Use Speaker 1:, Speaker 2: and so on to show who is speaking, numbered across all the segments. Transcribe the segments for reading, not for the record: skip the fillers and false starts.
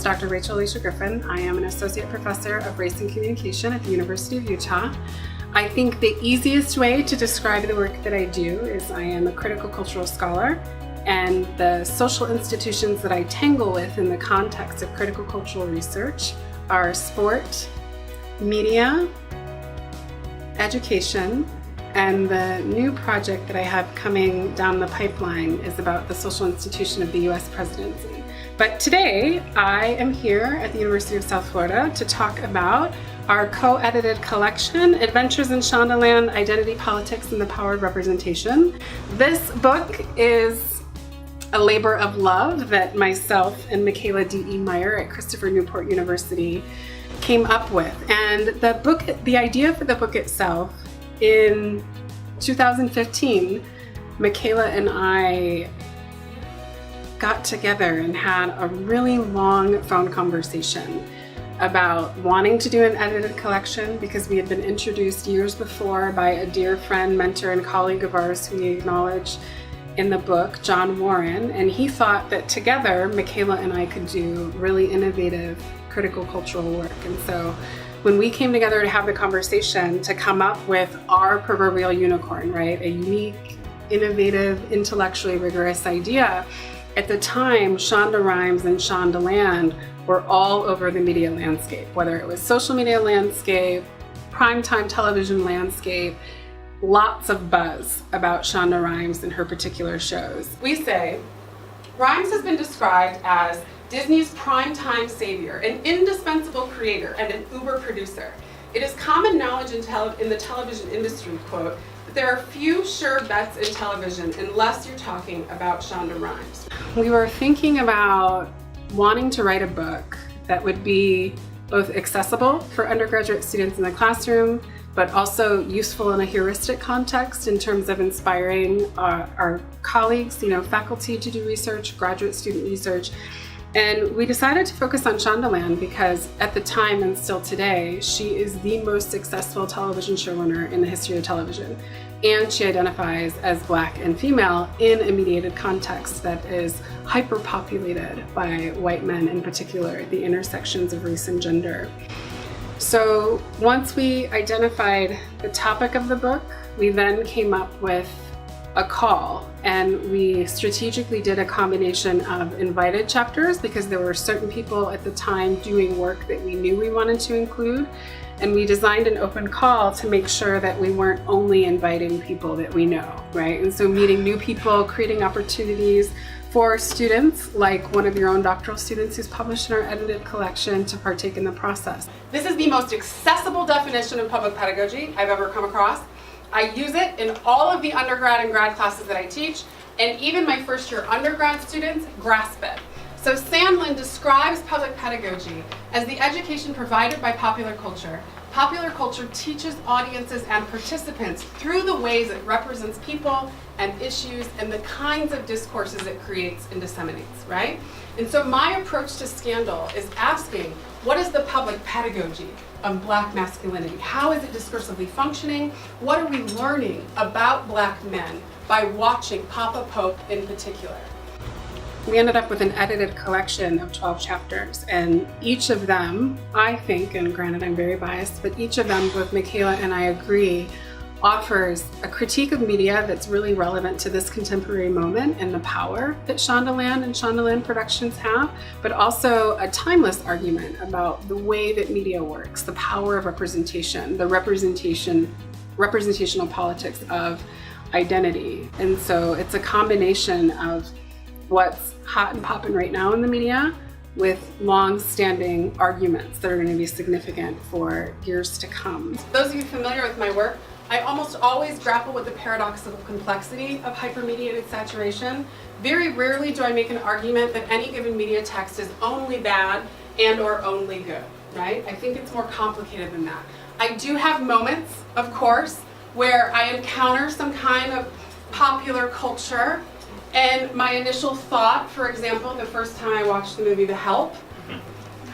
Speaker 1: is Dr. Rachel Alicia Griffin. I am an associate professor of race and communication at the University of Utah. I think the easiest way to describe the work that I do is I am a critical cultural scholar, and the social institutions that I tangle with in the context of critical cultural research are sport, media, education, and the new project that I have coming down the pipeline is about the social institution of the US presidency. But today I am here at the University of South Florida to talk about our co-edited collection, Adventures in Shondaland, Identity, Politics, and the Power of Representation. This book is a labor of love that myself and Michaela D.E. Meyer at Christopher Newport University came up with. And the idea for the book itself, in 2015, Michaela and I got together and had a really long phone conversation about wanting to do an edited collection because we had been introduced years before by a dear friend, mentor, and colleague of ours who we acknowledge in the book, John Warren, and he thought that together Michaela and I could do really innovative critical cultural work. And so when we came together to have the conversation to come up with our proverbial unicorn, right, a unique, innovative, intellectually rigorous idea, at the time, Shonda Rhimes and Shondaland were all over the media landscape, whether it was social media landscape, primetime television landscape, lots of buzz about Shonda Rhimes and her particular shows. We say, Rhimes has been described as Disney's primetime savior, an indispensable creator, and an uber producer. It is common knowledge in the television industry, quote, that there are few sure bets in television unless you're talking about Shonda Rhimes. We were thinking about wanting to write a book that would be both accessible for undergraduate students in the classroom, but also useful in a heuristic context in terms of inspiring our colleagues, faculty to do research, graduate student research. And we decided to focus on Shondaland because at the time and still today, she is the most successful television showrunner in the history of television. And she identifies as Black and female in a mediated context that is hyper-populated by white men, in particular, at the intersections of race and gender. So once we identified the topic of the book, we then came up with a call, and we strategically did a combination of invited chapters because there were certain people at the time doing work that we knew we wanted to include, and we designed an open call to make sure that we weren't only inviting people that we know, right? And so meeting new people, creating opportunities for students, like one of your own doctoral students who's published in our edited collection, to partake in the process. This is the most accessible definition of public pedagogy I've ever come across. I use it in all of the undergrad and grad classes that I teach, and even my first year undergrad students grasp it. So Sandlin describes public pedagogy as the education provided by popular culture. Popular culture teaches audiences and participants through the ways it represents people and issues and the kinds of discourses it creates and disseminates, right? And so my approach to Scandal is asking, what is the public pedagogy of Black masculinity? How is it discursively functioning? What are we learning about Black men by watching Papa Pope in particular? We ended up with an edited collection of 12 chapters, and each of them, I think, and granted I'm very biased, but each of them, both Michaela and I agree, offers a critique of media that's really relevant to this contemporary moment and the power that Shondaland and Shondaland Productions have, but also a timeless argument about the way that media works, the power of representation, the representational politics of identity. And so it's a combination of what's hot and popping right now in the media with long-standing arguments that are going to be significant for years to come. Those of you familiar with my work, I almost always grapple with the paradoxical complexity of hypermediated saturation. Very rarely do I make an argument that any given media text is only bad and or only good, right? I think it's more complicated than that. I do have moments, of course, where I encounter some kind of popular culture, and my initial thought, for example, the first time I watched the movie The Help,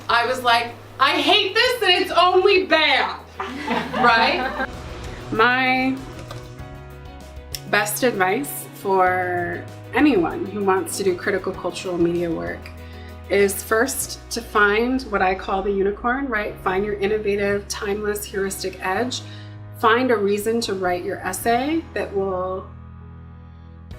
Speaker 1: I was like, I hate this and it's only bad, right? My best advice for anyone who wants to do critical cultural media work is first to find what I call the unicorn, right? Find your innovative, timeless, heuristic edge. Find a reason to write your essay that will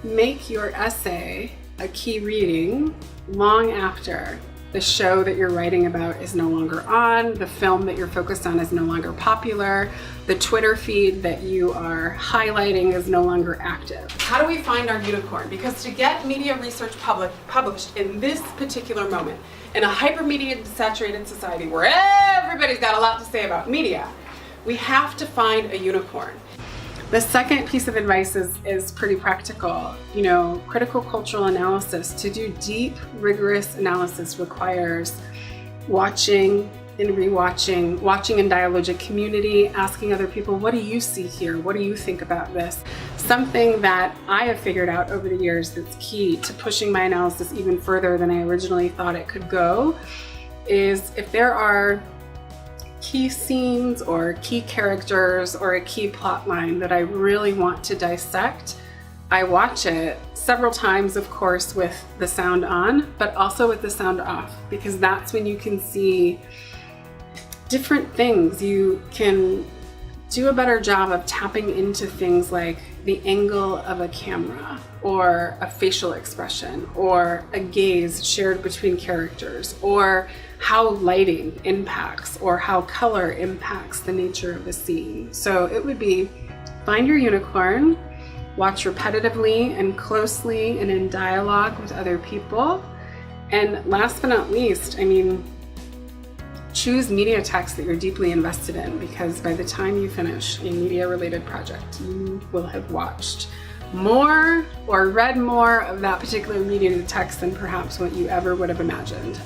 Speaker 1: make your essay a key reading long after the show that you're writing about is no longer on, the film that you're focused on is no longer popular, the Twitter feed that you are highlighting is no longer active. How do we find our unicorn? Because to get media research published in this particular moment, in a hyper-media saturated society where everybody's got a lot to say about media, we have to find a unicorn. The second piece of advice is pretty practical. You know, critical cultural analysis, to do deep, rigorous analysis requires watching and rewatching, watching in dialogic community, asking other people, what do you see here? What do you think about this? Something that I have figured out over the years that's key to pushing my analysis even further than I originally thought it could go is if there are key scenes or key characters or a key plot line that I really want to dissect, I watch it several times, of course, with the sound on, but also with the sound off, because that's when you can see different things. You can do a better job of tapping into things like the angle of a camera or a facial expression or a gaze shared between characters or how lighting impacts or how color impacts the nature of a scene. So it would be find your unicorn, watch repetitively and closely and in dialogue with other people, and last but not least, choose media text that you're deeply invested in, because by the time you finish a media-related project, you will have watched more or read more of that particular media text than perhaps what you ever would have imagined.